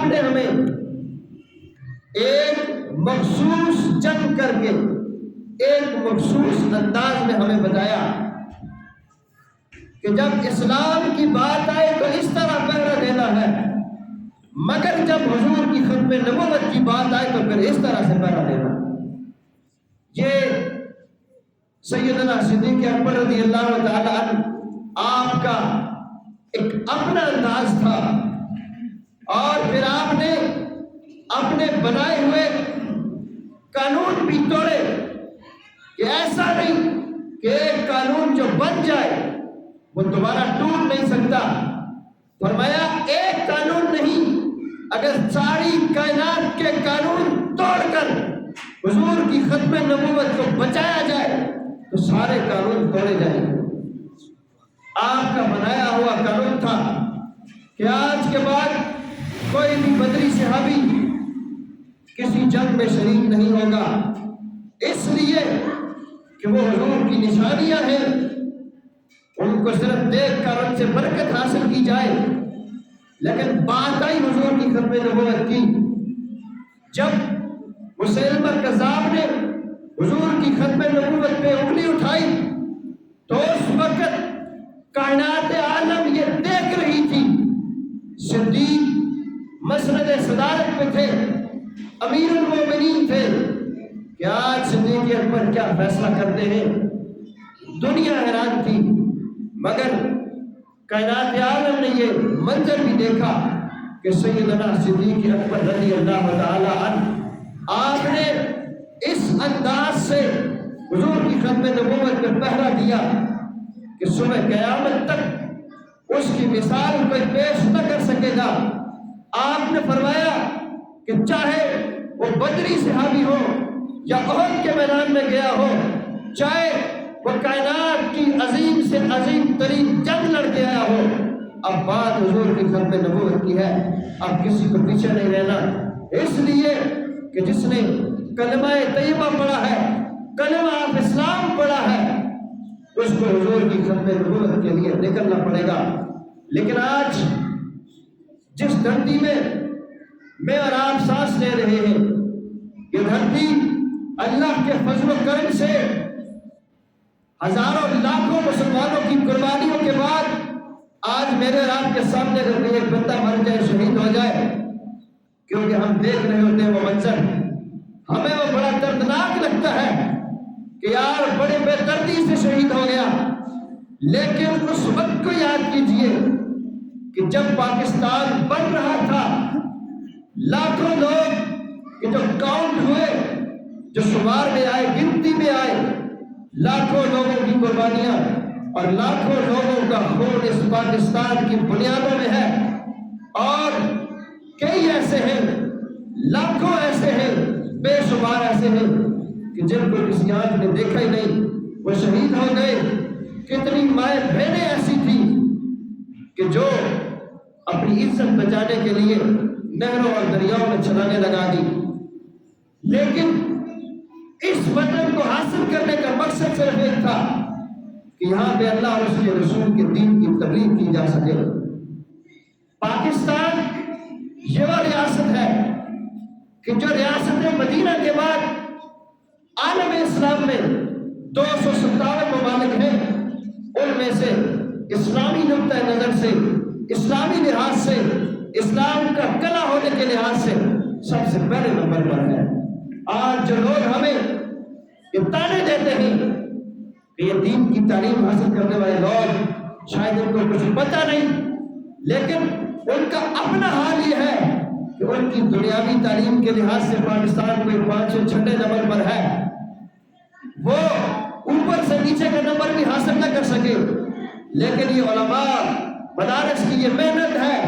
نے ہمیں ایک مخصوص جنگ کر کے ایک مخصوص انداز میں ہمیں بتایا کہ جب اسلام کی بات آئے تو اس طرح پہرا دینا ہے، مگر جب حضور کی ختم نبوت کی بات آئے تو پھر اس طرح سے پہرا دینا۔ یہ سیدنا صدیق اکبر رضی اللہ تعالی عنہ آپ کا ایک اپنا انداز تھا، اور پھر آپ نے اپنے بنائے ہوئے قانون بھی توڑے کہ ایسا نہیں کہ ایک قانون جو بن جائے وہ دوبارہ ٹوٹ نہیں سکتا۔ فرمایا ایک قانون نہیں، اگر ساری کائنات کے قانون توڑ کر حضور کی ختم نبوت کو بچایا جائے تو سارے قانون توڑے جائیں گے۔ آپ کا بنایا ہوا قانون تھا کہ آج کے بعد کوئی بھی بدری صحابی کسی جنگ میں شریک نہیں ہوگا، اس لیے کہ وہ حضور کی نشانیاں ہیں، ان کو صرف دیکھ کر ان سے برکت حاصل کی جائے۔ لیکن بات آئی حضور کی ختم نبوت کی، جب مسیلمہ کذاب نے حضور کی ختم نبوت پہ انگلی اٹھائی تو اس وقت کائنات عالم یہ دیکھ رہی تھی۔ صدیق مسند صدارت پہ تھے، امیر المومنین تھے کہ آج صدیق اکبر کیا فیصلہ کرتے ہیں، دنیا حیران تھی۔ مگر کائنات عالم نے یہ منظر بھی دیکھا کہ سیدنا صدیق اکبر رضی اللہ تعالی عنہ آپ نے اس انداز سے حضور کی ختم نبوت میں پہرا دیا کہ صبح قیامت تک اس کی مثال کوئی پیش نہ کر سکے گا۔ آپ نے فرمایا کہ چاہے وہ بدری صحابی ہو یا احد کے میدان میں گیا ہو، چاہے وہ کائنات کی عظیم سے عظیم ترین جنگ لڑ کے آیا ہو، اب بات حضور کی ختم نبوت کی ہے، اب کسی کو پیچھے نہیں رہنا۔ اس لیے کہ جس نے کلمہ طیبہ پڑھا ہے، کلمہ آف اسلام پڑھا ہے، اس کو حضور کی ختم نبوت کے لیے نکلنا پڑے گا۔ لیکن آج جس دھرتی میں اور آپ سانس لے رہے ہیں، یہ دھرتی اللہ کے فضل و کرم سے ہزاروں لاکھوں مسلمانوں کی قربانیوں کے بعد آج میرے اور آپ کے سامنے اگر کوئی ایک بندہ مر جائے، شہید ہو جائے، کیونکہ ہم دیکھ رہے ہوتے ہیں وہ منظر، ہمیں وہ بڑا دردناک لگتا ہے کہ یار بڑے بے دردی سے شہید ہو گیا۔ لیکن اس وقت کو یاد کیجئے کہ جب پاکستان بن رہا تھا، لاکھوں لوگ کہ جو کاؤنٹ ہوئے، جو شمار میں آئے، گنتی میں آئے، لاکھوں لوگوں کی قربانیاں اور لاکھوں لوگوں کا خون اس پاکستان کی بنیادوں میں ہے، اور کئی ایسے ہیں، لاکھوں ایسے ہیں، بے شمار ایسے ہیں کہ جن کو کسی آنکھ نے دیکھا ہی نہیں، وہ شہید ہو گئے۔ کتنی مائیں بہنیں ایسی تھیں کہ جو اپنی عزت بچانے کے لیے نہروں اور دریاؤں میں چھلانے لگا دی۔ لیکن اس وطن کو حاصل کرنے کا مقصد صرف ایک تھا کہ یہاں پہ اللہ اور اس کے رسول کے دین کی تبلیغ کی جا سکے۔ پاکستان یہ وہ ریاست ہے کہ جو ریاست مدینہ کے بعد عالم اسلام میں 257 ممالک ہیں، ان میں سے اسلامی نقطہ نظر سے، اسلامی لحاظ سے، اسلام کا کلا ہونے کے لحاظ سے سب سے پہلے نمبر پر ہے۔ آج جو لوگ ہمیں یہ تانے دیتے ہیں کہ یہ دین کی تعلیم حاصل کرنے والے لوگ شاید ان کو کچھ پتہ نہیں، لیکن ان کا اپنا حال یہ ہے کہ ان کی دنیاوی تعلیم کے لحاظ سے پاکستان کوئی 5-6 نمبر پر ہے، وہ اوپر سے نیچے کا نمبر بھی حاصل نہ کر سکے، لیکن یہ علماء مدارس کی یہ محنت ہے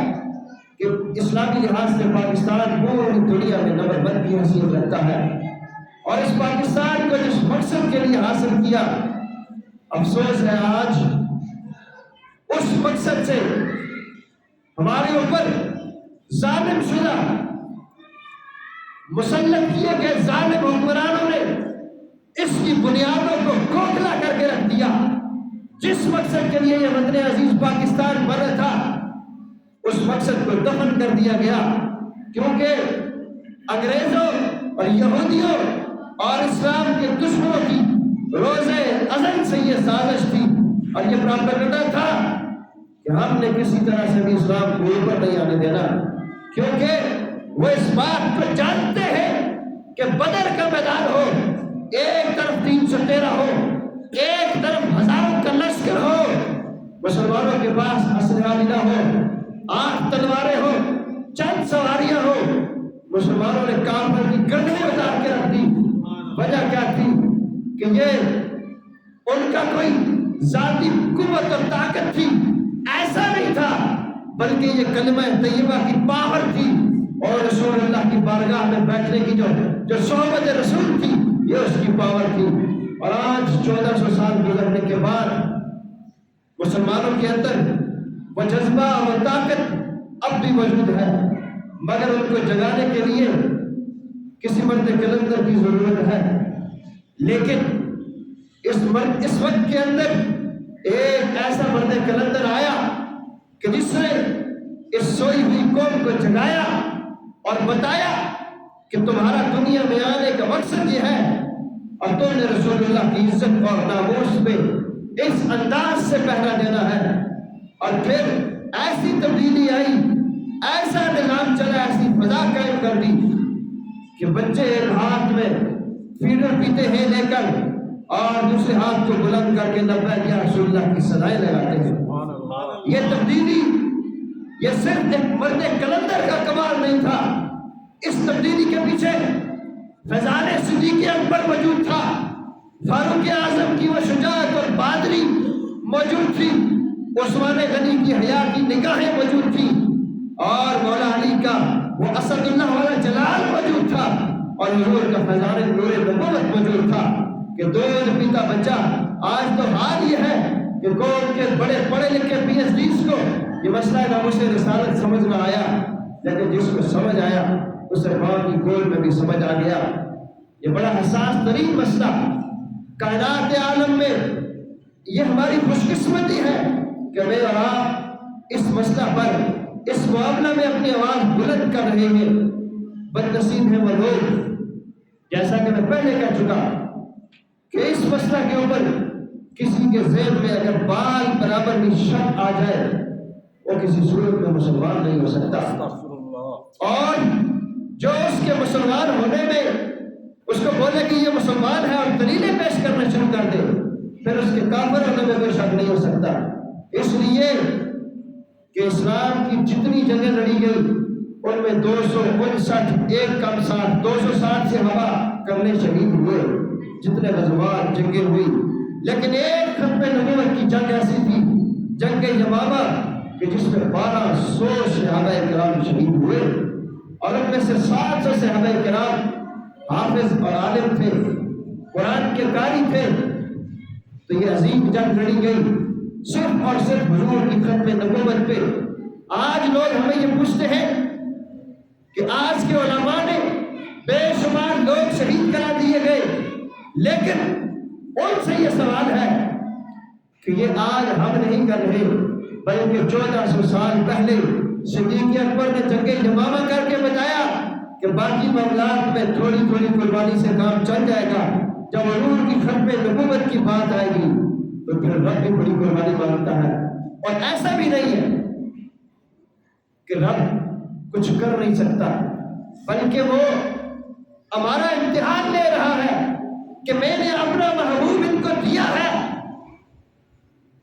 کہ اسلامی لحاظ سے پاکستان پوری دنیا میں نمبر 1 کی حیثیت رکھتا ہے۔ اور اس پاکستان کو جس مقصد کے لیے حاصل کیا، افسوس ہے آج اس مقصد سے ہمارے اوپر ظالم شدہ مسلط کیے گئے ظالم حکمرانوں نے اس کی بنیادوں کو کھوکھلا کر کے رکھ دیا۔ جس مقصد کے لیے یہ وطن عزیز پاکستان بنا تھا، اس مقصد کو دفن کر دیا گیا۔ کیونکہ انگریزوں اور یہودیوں اور اسلام کے دشمنوں کی روزے ازل سے یہ سازش تھی اور یہ پراپیگنڈا تھا کہ ہم نے کسی طرح سے بھی اسلام کو اوپر نہیں آنے دینا، کیونکہ وہ اس بات کو جانتے ہیں کہ بدر کا میدان ہو، ایک طرف 313 ہو، ایک طرف ہزاروں کا لشکر ہو، مسلمانوں کے پاس اسلحہ نہ ہو، 8 تلواریں ہو، چند سواریاں ہو، مسلمانوں نے کافر کی گردنیں اتار کے رکھ دی۔ وجہ کیا تھی کہ یہ ان کا کوئی ذاتی قوت اور طاقت تھی، ایسا نہیں تھا، بلکہ یہ کلمہ طیبہ کی پاور تھی اور رسول اللہ کی بارگاہ میں بیٹھنے کی جو صحبت رسول تھی یہ اس کی پاور تھی۔ اور آج 1400 سال گزرنے کے بعد مسلمانوں کے اندر وہ جذبہ اور طاقت اب بھی موجود ہے، مگر ان کو جگانے کے لیے کسی مرد کلندر کی ضرورت ہے۔ لیکن اس وقت کے اندر ایک ایسا مرد کلندر آیا کہ جس نے اس سوئی ہوئی قوم کو جگایا اور بتایا کہ تمہارا دنیا میں آنے کا مقصد یہ ہے اور تم نے رسول اللہ کی عزت اور ناموس پہ اس انداز سے پہرا دینا ہے۔ اور پھر ایسی تبدیلی آئی، ایسا نظام چلا، ایسی فضا قائم کر دی کہ بچے ایک ہاتھ میں فیڈر پیتے ہیں لے کر اور دوسرے ہاتھ کو بلند کر کے لبیک یا رسول اللہ کی صدائیں لگاتے ہیں۔ یہ تبدیلی یہ صرف ایک مرد کلندر کا کمال نہیں تھا، اس تبدیلی کے پیچھے فیضان صدیق اکبر موجود تھا، فاروق اعظم کی وہ شجاعت اور بہادری موجود تھی، عثمان غنی کی حیا کی نگاہیں موجود تھی، اور مولا علی کا وہ اسد اللہ والا جلال موجود تھا، اور حضور کا فیضان نور نبوت موجود تھا کہ دودھ پیتا بچہ۔ آج تو حال یہ ہے کہ قوم کے بڑے پڑھے لکھے پی ایچ ڈیز کو یہ مسئلہ ناموس رسالت سمجھ نہ آیا، لیکن جس کو سمجھ آیا اسے ماں کی گود میں بھی سمجھ آ گیا۔ یہ بڑا حساس ترین مسئلہ کائنات عالم میں، یہ ہماری خوش قسمتی ہے کہ میں اور آپ اس مسئلہ پر، اس معاملہ میں اپنی آواز بلند کر رہے ہیں۔ بد نصیب ہیں وہ لوگ، جیسا کہ میں پہلے کہہ چکا کہ اس مسئلہ کے اوپر کسی کے ذہن میں اگر بال برابر بھی شک آ جائے وہ کسی صورت میں مسلمان نہیں ہو سکتا، اور جو اس کے مسلمان ہونے میں اس کو بولے کہ یہ مسلمان ہے اور دلیلیں پیش کرنا شروع کر دے، پھر اس کے کافر ہونے میں کوئی شک نہیں ہو سکتا۔ اس لیے کہ اسلام کی جتنی جنگیں لڑی گئی ان میں 259 ایک کم 60 260 سے ہوا کرنے شہید ہوئے، جتنے غزوات جنگیں ہوئی، لیکن ایک ختم نبوت کی جنگ ایسی تھی، جنگ یمامہ، کہ جس میں 1200 صحابہ کرام شہید ہوئے، اور ان میں سے 700 صحابہ کرام حافظ اور عالم تھے، قرآن کے قاری تھے۔ تو یہ عظیم جنگ لڑی گئی صرف اور صرف حضور کی ختم نبوت پہ۔ آج لوگ ہمیں یہ پوچھتے ہیں کہ آج کے علماء نے بے شمار لوگ شہید کرا دیے گئے، لیکن ان سے یہ سوال ہے کہ یہ آج ہم نہیں کر رہے، بلکہ 1400 سال پہلے صدیق اکبر نے جنگ یمامہ کر کے بتایا کہ باقی معاملات میں تھوڑی تھوڑی قربانی سے کام چل جائے گا، جب حضور کی ختم نبوت کی بات آئے گی تو پھر رب بھی بڑی قربانی مانگتا ہے۔ اور ایسا بھی نہیں ہے کہ رب کچھ کر نہیں سکتا، بلکہ وہ ہمارا امتحان لے رہا ہے کہ میں نے اپنا محبوب ان کو دیا ہے۔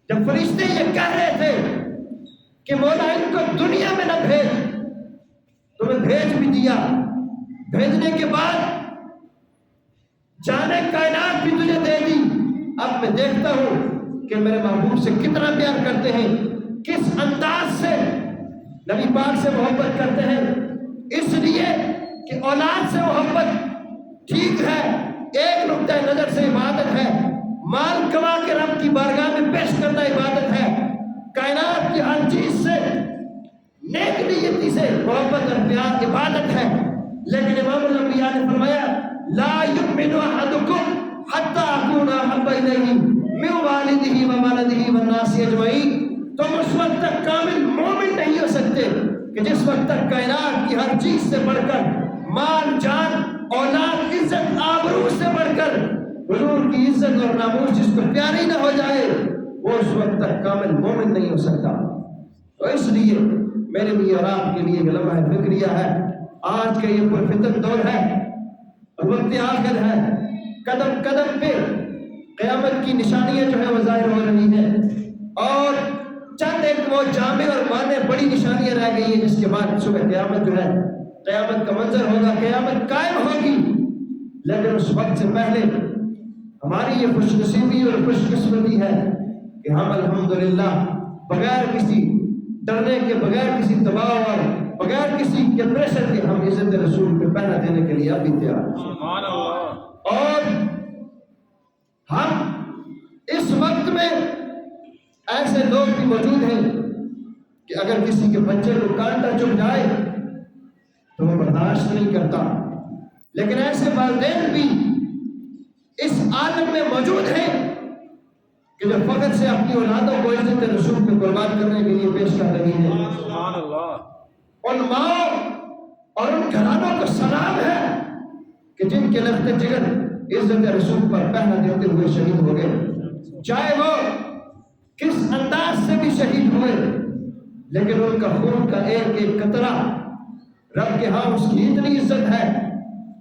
جب فرشتے یہ کہہ رہے تھے کہ مولا ان کو دنیا میں نہ بھیج، تمہیں بھیج بھی دیا، بھیجنے کے بعد جانے کائنات بھی تجھے دے دی۔ اب میں دیکھتا ہوں کہ میرے محبوب سے کتنا پیار کرتے ہیں، کس انداز سے نبی پاک سے محبت کرتے ہیں، اس لیے کہ اولاد سے محبت ٹھیک ہے، ایک نقطہ نظر سے عبادت ہے، مال کما کے رب کی بارگاہ میں پیش کرنا عبادت ہے، کائنات کی ہر چیز سے نیک نیتی سے محبت اور پیار عبادت ہے۔ لیکن امام الانبیاء نے فرمایا لا یؤمن احدکم حتی اکون احب الیہ من والدہ وولدہ والناس اجمعین، تم اس وقت تک کامل مومن نہیں ہو سکتے کہ جس وقت تک کائنات کی ہر چیز سے بڑھ کر مال جان اولاد عزت آبرو سے بڑھ کر حضور کی عزت اور ناموس جس کو پیاری نہ ہو جائے وہ اس وقت تک کامل مومن نہیں ہو سکتا۔ تو اس لیے میرے لیے اور آپ کے لیے لمحہ فکریہ ہے، آج کا یہ پرفتن دور ہے اور وقت آخر ہے، قدم قدم پہ قیامت کی نشانیاں جو ہے وہ ظاہر ہو رہی ہیں اور چند ایک وہ جامع اور مانے بڑی نشانیاں رہ گئی ہیں جس کے بعد صبح قیامت جو ہے قیامت کا منظر ہوگا، قیامت قائم ہوگی۔ لیکن اس وقت سے پہلے ہماری یہ خوش نصیبی اور خوش قسمتی ہے کہ ہم الحمدللہ بغیر کسی ڈرنے کے، بغیر کسی دباؤ اور بغیر کسی کے پریشر کے ہم عزت رسول پہ پہنا دینے کے لیے ابھی تیار ہیں۔ اور ہم اس وقت میں ایسے لوگ بھی موجود ہیں کہ اگر کسی کے بچے کو کانٹا چبھ جائے تو وہ برداشت نہیں کرتا، لیکن ایسے والدین بھی اس عالم میں موجود ہیں کہ جو فخر سے اپنی اولادوں کو عزت رسول پہ قربان کرنے کے لیے پیش کر رہی ہیں۔ ان ماں اور ان گھرانوں کو سلام ہے کہ جن کے لخت جگر عزت رسول پر پہنا دیتے ہوئے شہید ہو گئے، چاہے وہ کس انداز سے بھی شہید ہوئے، لیکن ان کا خون کا ایک ایک قطرہ رب کے ہاں اس کی اتنی عزت ہے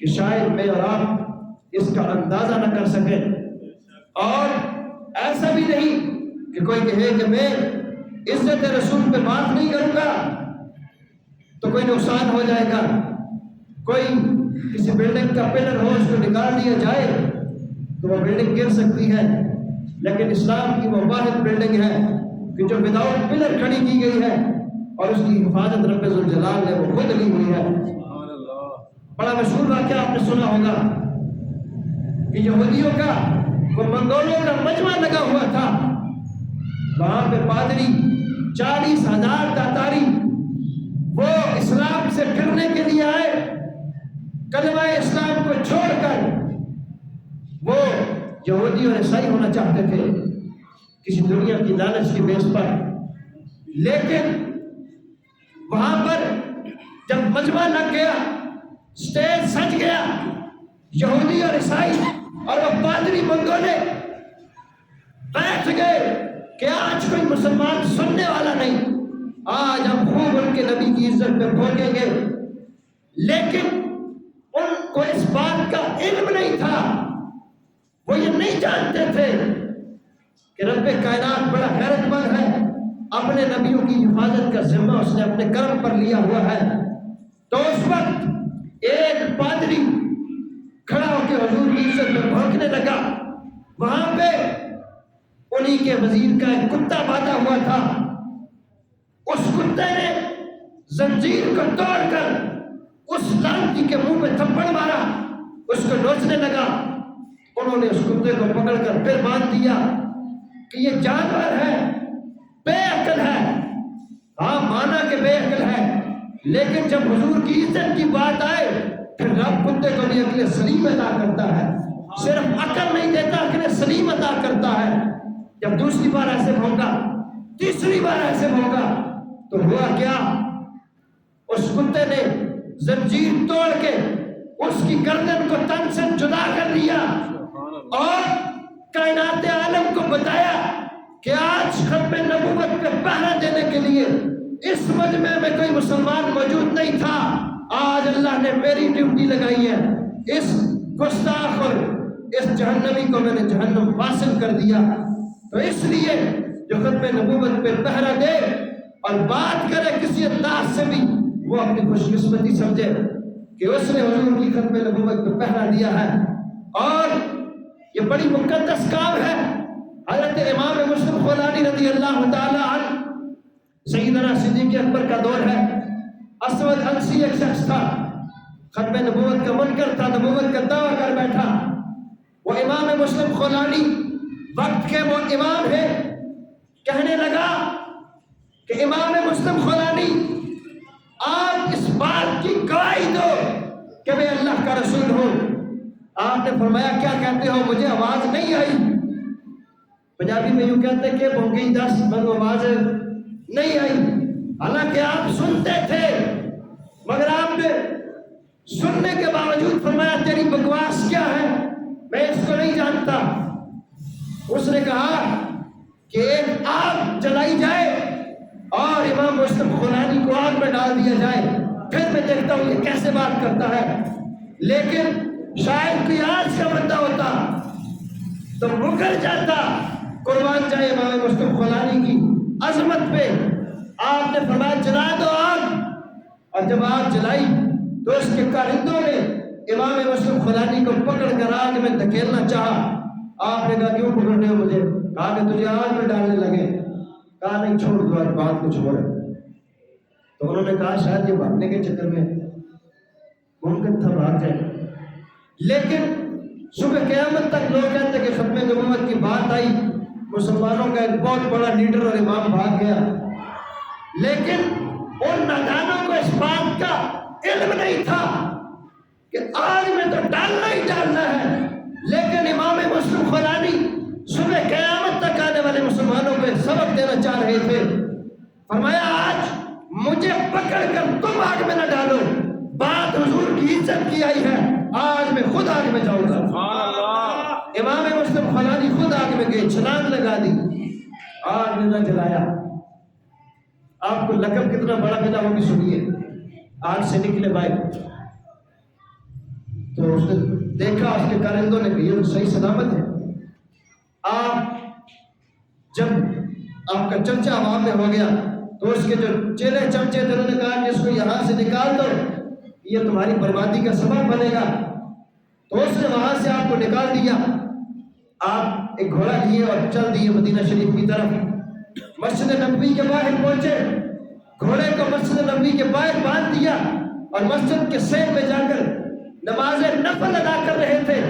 کہ شاید میں اور آپ اس کا اندازہ نہ کر سکیں۔ اور ایسا بھی نہیں کہ کوئی کہے کہ میں عزت رسول پہ بات نہیں کروں گا تو کوئی نقصان ہو جائے گا، کوئی کسی بلڈنگ کا پلر ہو اس کو نکال دیا جائے تو وہ بلڈنگ گر سکتی ہے، لیکن اسلام کی وہ واحد بلڈنگ ہے کہ جو وداؤٹ پلر کھڑی کی گئی ہے اور اس کی حفاظت رب ذوالجلال نے وہ خود لی ہوئی ہے۔ بڑا مشہور واقعہ آپ نے سنا ہوگا کہ یہودیوں کا وہ منگولوں کا مجمع لگا ہوا تھا، وہاں پہ پادری 40,000 تاتاری وہ اسلام سے پھرنے کے لیے آئے، کلمہ اسلام کو چھوڑ کر وہ یہودی اور عیسائی ہونا چاہتے تھے کسی دنیا کی لالچ کی بیس پر، لیکن وہاں پر جب مجمع لگ گیا، سٹیج سج گیا، یہودی اور عیسائی اور وہ پادری منگولے بیٹھ گئے کہ آج کوئی مسلمان سننے والا نہیں، آج ہم خوب ان کے نبی کی عزت پہ بھونکیں گے، لیکن ان کو اس بات کا علم نہیں تھا، وہ یہ نہیں جانتے تھے کہ رب کائنات بڑا غیرت مند ہے، اپنے نبیوں کی حفاظت کا ذمہ اس نے اپنے کرم پر لیا ہوا ہے۔ تو اس وقت ایک پادری کھڑا ہو کے حضور کی عزت میں بھونکنے لگا، وہاں پہ انہی کے وزیر کا ایک کتا باندھا ہوا تھا، اس کتے نے زنجیر کو توڑ کر اس لعنتی کے منہ پہ تھپڑ مارا، اس کو نوچنے لگا۔ انہوں نے اس کتے کو پکڑ کر پھر باندھ دیا کہ یہ جانور ہے، بے عقل ہے، ہاں مانا کہ بے عقل ہے، لیکن جب حضور کی عزت کی بات آئے پھر رب کتے کو بھی عقل سلیم عطا کرتا ہے، صرف عقل نہیں دیتا، عقل سلیم عطا کرتا ہے۔ جب دوسری بار ایسے بھونکا، تیسری بار ایسے بھونکا تو ہوا کیا، اس کتے نے زنجیر توڑ کے اس کی گردن کو تن سے جدا کر لیا اور کائنات عالم کو بتایا کہ آج ختم نبوت پہ پہرا دینے کے لیے اس مجمع میں کوئی مسلمان موجود نہیں تھا، آج اللہ نے میری ڈیوٹی لگائی ہے، اس گستاخ اور اس جہنمی کو میں نے جہنم واصل کر دیا۔ تو اس لیے جو ختم نبوت پہ پہرا دے اور بات کرے کسی انداز سے بھی، وہ اپنی خوش قسمتی سمجھے کہ اس نے حضور کی ختم نبوت پہ پہرا دیا ہے، اور یہ بڑی مقدس کام ہے۔ حضرت امام مسلم خولانی رضی اللہ تعالی عنہ، سیدنا صدیق اکبر کا دور ہے، اسود انسی ایک شخص تھا، ختم نبوت کا منکر تھا، نبوت کا دعویٰ کر بیٹھا۔ وہ امام مسلم خولانی وقت کے وہ امام ہے، کہنے لگا کہ امام مسلم خولانی آپ اس بات کی گواہی دو کہ میں اللہ کا رسول ہوں۔ آپ نے فرمایا کیا کہتے ہو؟ مجھے آواز نہیں آئی۔ پنجابی میں یوں کہتے کہ بھونکی 10 مجھے آواز نہیں آئی۔ حالانکہ آپ سنتے تھے مگر آپ نے سننے کے باوجود فرمایا تیری بکواس کیا ہے، میں اس کو نہیں جانتا۔ اس نے کہا کہ ایک آگ جلائی جائے اور امام مسلم خولانی کو آگ میں ڈال دیا جائے، پھر میں دیکھتا ہوں یہ کیسے بات کرتا ہے۔ لیکن شاید کوئی آج کا بندہ ہوتا تو مکر جاتا۔ قربان جائے امام مسلم خولانی کی عظمت پہ۔ آپ نے فرمایا جلا دو آگ، اور جب آگ جلائی تو اس کے کارندوں نے امام مسلم خولانی کو پکڑ کر آگ میں دھکیلنا چاہا۔ آپ نے کہا کیوں پکڑنے ہو مجھے؟ کہا کہ تجھے آگ میں ڈالنے لگے۔ کہا نہیں چھوڑ دو، آج بات کو چھوڑے۔ تو انہوں نے کہا شاید یہ بھاگنے کے چکر میں ممکن تھا بھاگ جائے، لیکن صبح قیامت تک لوگ کہتے کہ ختم نبوت کی بات آئی، مسلمانوں کا ایک بہت بڑا لیڈر اور امام بھاگ گیا۔ لیکن ان نادانوں کو اس بات کا علم نہیں تھا کہ آگ میں تو ڈالنا ہی ڈالنا ہے۔ لیکن امام مسلم خولانی صبح قیامت تک آنے والے مسلمانوں کو ایک سبق دینا چاہ رہے تھے۔ فرمایا آج مجھے پکڑ کر تم آگ میں نہ ڈالو، بات حضور کی عزت کی آئی ہے، آج میں خود آگ میں جاؤں گا۔ امام مسلم خولانی خود آگ میں گئے، چھلانگ لگا دی، آگ نے نہ جلایا۔ آپ کو لقب کتنا بڑا ملا وہ بھی سنیے۔ آگ سے نکلے بھائی تو اس نے دیکھا، اس کے کارندوں نے کہا یہ صحیح سلامت ہے۔ آپ جب آپ کا چمچہ عوام میں ہو گیا تو اس کے جو چیلے چمچے تھے انہوں نے کہا کہ اس کو یہاں سے نکال دو، یہ تمہاری بربادی کا سبب بنے گا۔ تو اس نے وہاں سے آپ کو نکال دیا۔ آپ ایک گھوڑا لیے اور چل دیے مدینہ شریف کی طرف۔ مسجد نبوی کے باہر پہنچے، گھوڑے کو مسجد نبوی کے باہر باندھ دیا اور مسجد کے سین میں جا کر نماز نفل ادا کر رہے تھے۔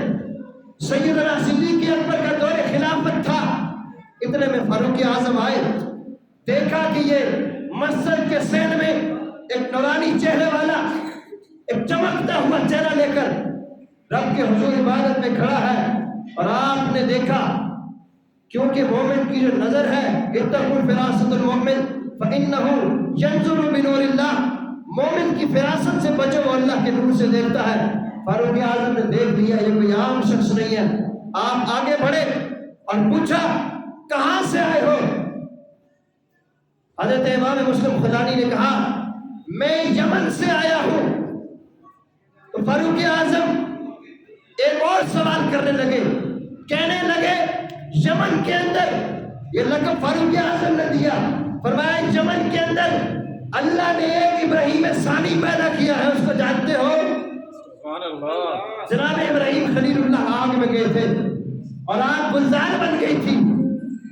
سیدنا صدیق اکبر کا دور خلافت تھا، اتنے میں فاروق اعظم آئے، دیکھا کہ یہ مسجد کے سین میں ایک نورانی چہرے والا، ایک چمکتا ہوا چہرہ لے کر رب کے حضور عبادت میں کھڑا ہے۔ اور آپ نے دیکھا کیونکہ مومن کی جو نظر ہے اتقوا فراست المؤمن فإنه ينظر بنور اللہ، مومن کی فراست سے بچو، وہ اللہ کے نور سے دیکھتا ہے۔ فاروق اعظم نے دیکھ لیا یہ کوئی عام شخص نہیں ہے۔ آپ آگے بڑھے اور پوچھا کہاں سے آئے ہو؟ حضرت امام مسلم خولانی نے کہا میں یمن سے آیا ہوں۔ تو فاروق اعظم ایک اور سوال کرنے لگے، کہنے لگے یمن کے اندر، یہ لقب فاروق اعظم نے دیا، فرمایا یمن کے اندر اللہ نے ایک ابراہیم ثانی پیدا کیا ہے، اس کو جانتے ہو؟ جناب ابراہیم خلیل اللہ آگ میں گئے تھے اور آگ گلزار بن گئی تھی۔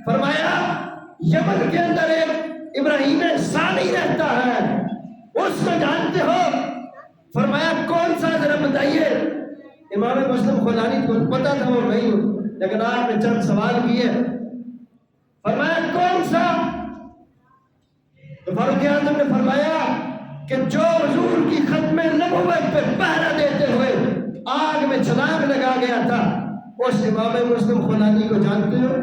فرمایا یمن کے اندر ایک ابراہیم ثانی رہتا ہے، اس کو جانتے ہو؟ فرمایا کون سا، ذرا بتائیے۔ امام مسلم خولانی کو پتا تھا وہ نہیں ہوں، لیکن آپ نے چند سوال کیے۔ فرمایا کون سا؟ تو فاروق اعظم نے فرمایا کہ جو حضور کی ختم نبوت پہ پہرا دیتے ہوئے آگ میں چھلانگ لگا گیا تھا، اس امام مسلم خولانی کو جانتے ہو؟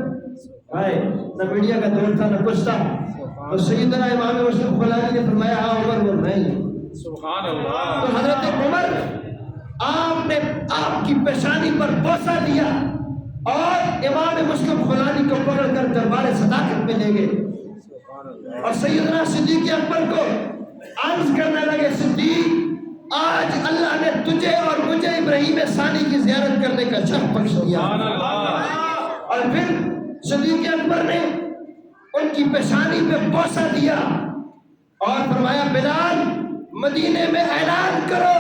نہ میڈیا کا دور تھا نہ کچھ تھا۔ تو سیدنا امام مسلم خولانی نے فرمایا ہاں عمر وہ نہیں۔ سبحان اللہ۔ تو حضرت عمر آپ نے آپ کی پیشانی پر بوسہ دیا اور امام مسلم خولانی کو پکڑ کر دربار صداقت میں لے گئے اور سیدنا صدیق اکبر کو عرض کرنے لگے صدیق آج اللہ نے تجھے اور مجھے ابراہیم ثانی کی زیارت کرنے کا شرف بخش دیا۔ اور پھر صدیق اکبر نے ان کی پیشانی پہ بوسہ دیا اور فرمایا بلال مدینے میں اعلان کرو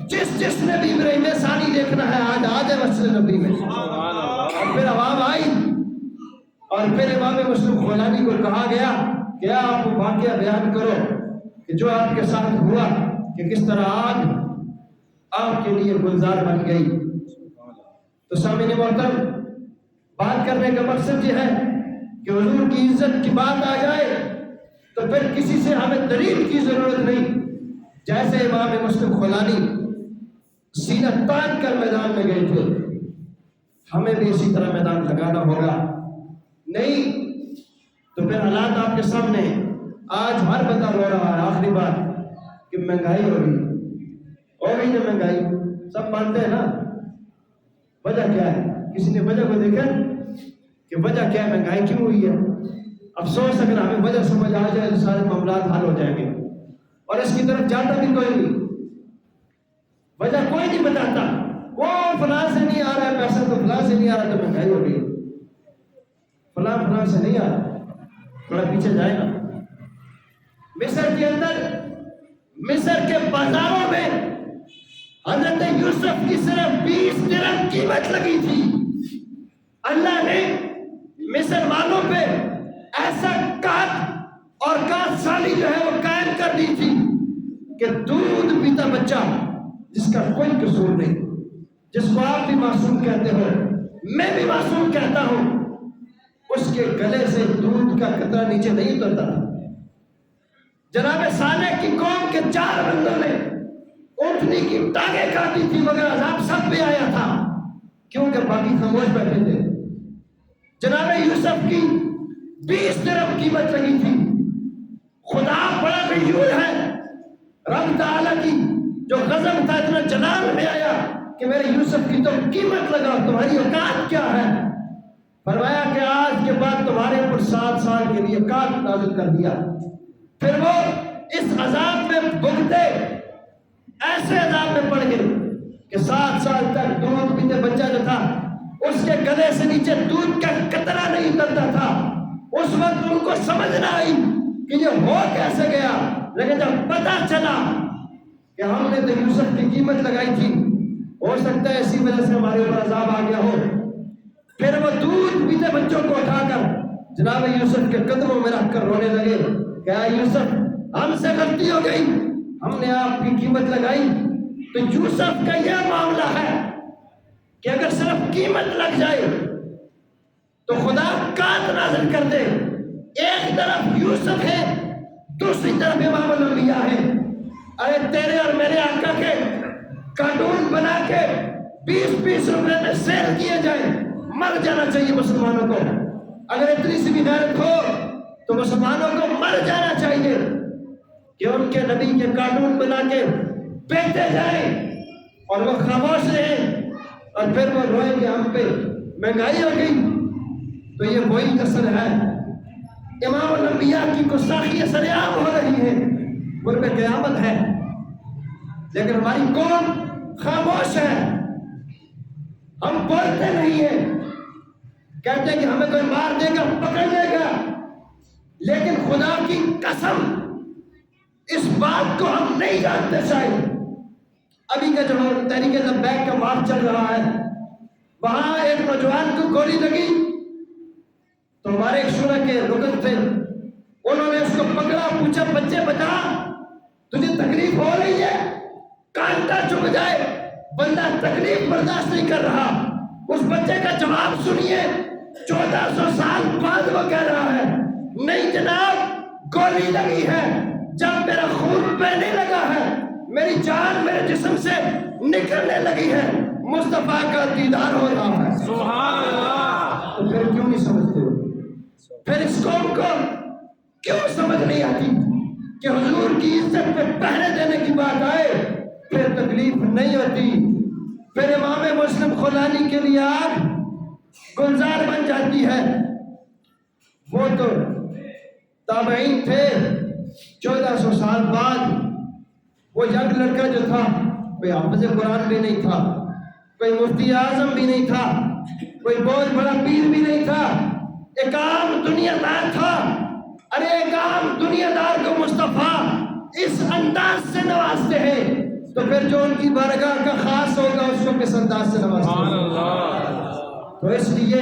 جس نے بھی ابراہیم ثانی دیکھنا ہے آج آ جائے مسجد نبوی میں۔ اور پھر عوام آئی اور پھر امام مسلم خولانی کو کہا گیا کہ آپ وہ واقعہ بیان کرو کہ جو آپ کے ساتھ ہوا، کہ کس طرح آگ آپ کے لیے گلزار بن گئی۔ تو سامعین محترم، بات کرنے کا مقصد یہ ہے کہ حضور کی عزت کی بات آ جائے تو پھر کسی سے ہمیں دلیل کی ضرورت نہیں۔ جیسے امام مسلم خولانی سینہ تان کر میدان میں گئے تھے، ہمیں بھی اسی طرح میدان لگانا ہوگا، نہیں تو پھر حالات آپ کے سامنے۔ آج ہر بندہ رو رہا ہے آخری بار کہ مہنگائی ہو گئی نا مہنگائی، سب مانتے ہیں نا. وجہ کیا ہے؟ کسی نے وجہ کو دیکھا کہ وجہ کیا ہے، مہنگائی کیوں ہوئی ہے؟ افسوس اگر ہمیں وجہ سمجھ آ جائے تو سارے معاملات حل ہو جائیں گے، اور اس کی طرف جاتا بھی کوئی نہیں. وجہ کوئی نہیں بتاتا، وہ فلاں سے نہیں آ رہا ہے پیسہ تو فلاں سے نہیں آ رہا تو مہنگائی ہو گئی، فلاں سے نہیں آ رہا. تھوڑا پیچھے جائے نا، مصر کے اندر، مصر کے بازاروں میں حضرت یوسف کی صرف 20 درہم قیمت لگی تھی. اللہ نے مصر والوں پہ ایسا قحط اور قحط سالی جو ہے وہ قائم کر دی تھی کہ دودھ پیتا بچہ جس کا کوئی قصور نہیں، جس کو آپ بھی معصوم کہتے ہو، میں بھی معصوم کہتا ہوں، اس کے گلے سے دودھ کا قطرہ نیچے نہیں اترتا تھا. جناب صالح کی قوم کے 4 بندوں نے اونٹنی کی ٹانگیں کاٹی تھی مگر عذاب سب پہ آیا تھا کیونکہ باقی خاموش بیٹھے تھے. جناب یوسف کی 20 درہم قیمت لگی تھی. خدا بڑا غیور ہے، رب تعالیٰ کی جو غضب تھا اتنا جلال میں آیا کہ میرے یوسف کی تو قیمت لگا، تمہاری اوقات کیا ہے؟ فرمایا کہ آج کے بعد تمہارے اوپر 7 سال کے لیے قحط نازل کر دیا. پھر وہ اس عذاب میں بھگتے ایسے عذاب میں پڑ گئے کہ 7 سال تک دودھ پیتے بچہ جو تھا اس کے گلے سے نیچے دودھ کا قطرہ نہیں اترتا تھا. اس وقت ان کو سمجھ نہ آئی کہ یہ ہو کیسے گیا، لیکن جب پتہ چلا کہ ہم نے تو یوسف کی قیمت لگائی تھی، ہو سکتا ہے اسی وجہ سے ہمارے اوپر عذاب آ گیا ہو. پھر وہ دودھ پیتے بچوں کو اٹھا کر جناب یوسف کے قدموں میں رکھ کر رونے لگے کہ اے یوسف ہم سے غلطی ہو گئی، ہم نے آپ کی قیمت لگائی. تو یوسف کا یہ معاملہ ہے کہ اگر صرف قیمت لگ جائے تو خدا قحط نازل کر دے. ایک طرف یوسف ہے، دوسری طرف امام الانبیاء ہے. ارے تیرے اور میرے آقا کے کارٹون بنا کے 20 روپے میں سیل کیے جائیں، مر جانا چاہیے مسلمانوں کو. اگر اتنی سی بھی غیرت ہو تو مسلمانوں کو مر جانا چاہیے کہ ان کے نبی کے کارٹون بنا کے بیچتے جائیں اور وہ خاموش رہیں اور پھر وہ روئیں کہ ہم پہ مہنگائی ہو گئی. تو یہ وہی اثر ہے، امام الانبیاء کی گستاخی سر عام ہو رہی ہے، ان پہ قیامت ہے. لیکن ہماری قوم خاموش ہے، ہم بولتے نہیں ہیں، کہتے ہیں کہ ہمیں کوئی مار دے گا پکڑ لے گا، لیکن خدا کی قسم اس بات کو ہم نہیں جانتے. شاید ابھی کا جو تحریک لبیک کا مارچ چل رہا ہے، وہاں ایک نوجوان کو گولی لگی تو ہمارے ایک شورا کے رکن تھے، انہوں نے اس کو پکڑا، پوچھا بچے بتا تجھے تکلیف ہو رہی ہے؟ کانٹا چبھ جائے، بندہ تکلیف برداشت نہیں کر رہا. اس بچے کا جواب سنیے، 1400 سال بعد وہ کہہ رہا ہے نہیں جناب گولی لگی ہے، جب میرا خون بہنے لگا ہے، میری جان میرے جسم سے نکلنے لگی ہے، مصطفیٰ کا دیدار ہو رہا ہے. سبحان اللہ. تو پھر کیوں نہیں سمجھتے ہو؟ پھر اس قوم کو کیوں سمجھ نہیں آتی کہ حضور کی عزت پہ پہرے دینے کی بات آئے پھر تکلیف نہیں ہوتی، پھر امام مسلم خولانی کے لیے آگ گلزار بن جاتی ہے. وہ تو تابعین تھے، 1400 سال بعد وہ ینگ لڑکا جو تھا کوئی حافظ قرآن بھی نہیں تھا، کوئی مفتی اعظم بھی نہیں تھا، کوئی بہت بڑا پیر بھی نہیں تھا، ایک عام دنیا دار تھا. ارے ایک عام دنیا دار کو مصطفیٰ اس انداز سے نوازتے ہیں تو پھر جو ان کی بارگاہ کا خاص ہوگا اس کو کس انداز سے نوازتے ہیں. تو اس لیے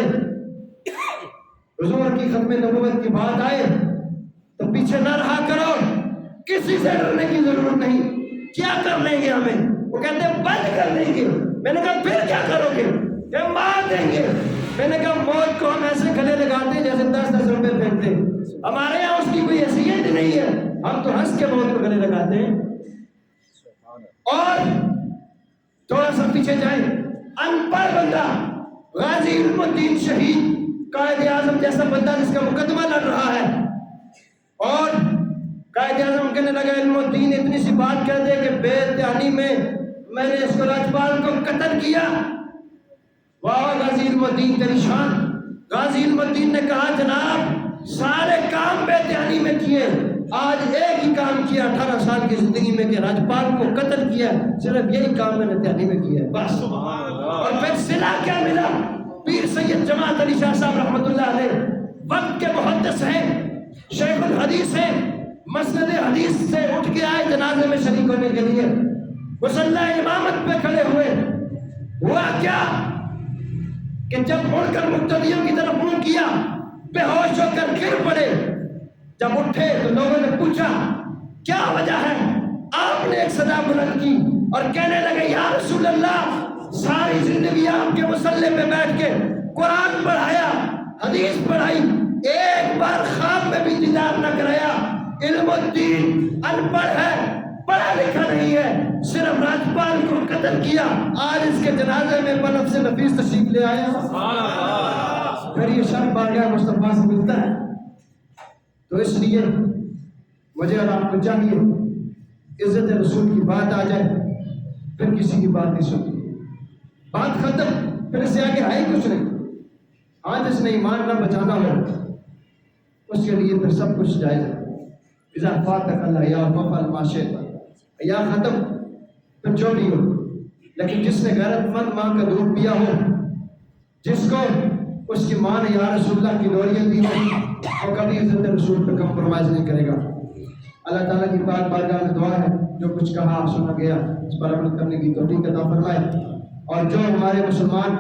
حضور کی ختم نبوت کی بات آئے تو پیچھے نہ رہا کرو، کسی سے ڈرنے کی ضرورت نہیں. کیا کر لیں گے ہمیں؟ وہ کہتے ہیں بند کر دیں گے. میں نے کہا پھر کیا کرو گے؟ کہ مار دیں گے. میں نے کہا موت کو ہم ایسے گلے لگاتے ہیں جیسے 10-10 روپے پھینکتے ہیں، ہمارے یہاں اس کی کوئی حیثیت نہیں ہے، ہم تو ہنس کے موت کو گلے لگاتے ہیں. اور تھوڑا سا پیچھے جائیں، ان پڑھ بندہ، غازی علم الدین شہید، قائد اعظم جیسا بندہ جس کا مقدمہ لڑ رہا ہے، اور قائد اعظم کہنے لگا علم الدین اتنی سی بات کہہ دے کہ بے دہانی میں نے اس کو راجپال کو قتل کیا. واہ غازی علم الدین تیری شان. غازی علم الدین نے کہا جناب سارے کام بے دہانی میں کیے, آج ایک ہی کام کیا 18 سال کی زندگی میں کہ راجپال کو قتل کیا, صرف یہی کام میں نے دہانی میں کیا ہے بس. اور پھر صلہ کیا ملا؟ پیر سید جماعت علی شاہ صاحب رحمۃ اللہ علیہ وقت کے محدث ہیں, شیخ الحدیث ہیں, مسند حدیث سے اٹھ کے آئے جنازے میں شریک ہونے کے لیے, مصلی امامت پہ کھڑے ہوئے. ہوا کیا کہ جب مڑ کر مقتدیوں کی طرف منہ کیا بے ہوش ہو کر گر پڑے. جب اٹھے تو لوگوں نے پوچھا کیا وجہ ہے؟ آپ نے ایک صدا بلند کی اور کہنے لگے یا رسول اللہ ساری زندگی آپ کے مصلی پہ بیٹھ کے قرآن پڑھایا, حدیث پڑھائی, ایک بار خواب میں بھی دیدار نہ کرایا. علم الدین ان پڑھ ہے, پڑھا لکھا نہیں ہے, صرف راجپال کو قتل کیا, آج اس کے جنازے میں بنف سے نفیس تشریف لے آیا. پھر یہ شرف بارگاہ مصطفیٰ سے ملتا ہے. تو اس لیے مجھے اور آپ کو چاہیے عزت رسول کی بات آ جائے پھر کسی کی بات نہیں سنتی, بات ختم, پھر اس سے آگے ہے ہی کچھ نہیں. آج اس نے ایمان نہ بچانا ہو اس کے لیے پھر سب کچھ جائز ہے. اذا فاتک اللہ یا ففعل ما شئت, یا ختم پھر جو بھی ہو. لیکن جس نے غیرت مند ماں کا دودھ پیا ہو, جس کو اس کی ماں نے یا رسول اللہ کی لوریاں دی ہو, وہ کبھی عزت رسول پہ کمپرومائز نہیں کرے گا. اللہ تعالیٰ کی پاک بارگاہ میں دعا ہے جو کچھ کہا سنا گیا اس پر عمل کرنے کی توفیق عطا فرمائے, اور جو ہمارے مسلمان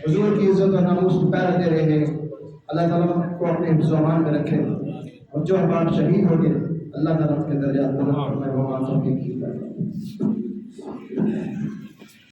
حضور کی عزت اور ناموس کو پہرا دے رہے ہیں اللہ تعالیٰ کو اپنے حفظ و امان میں رکھے, اور جو ہمارے شہید ہو گئے اللہ تعالیٰ کے درجات بلند فرمائے.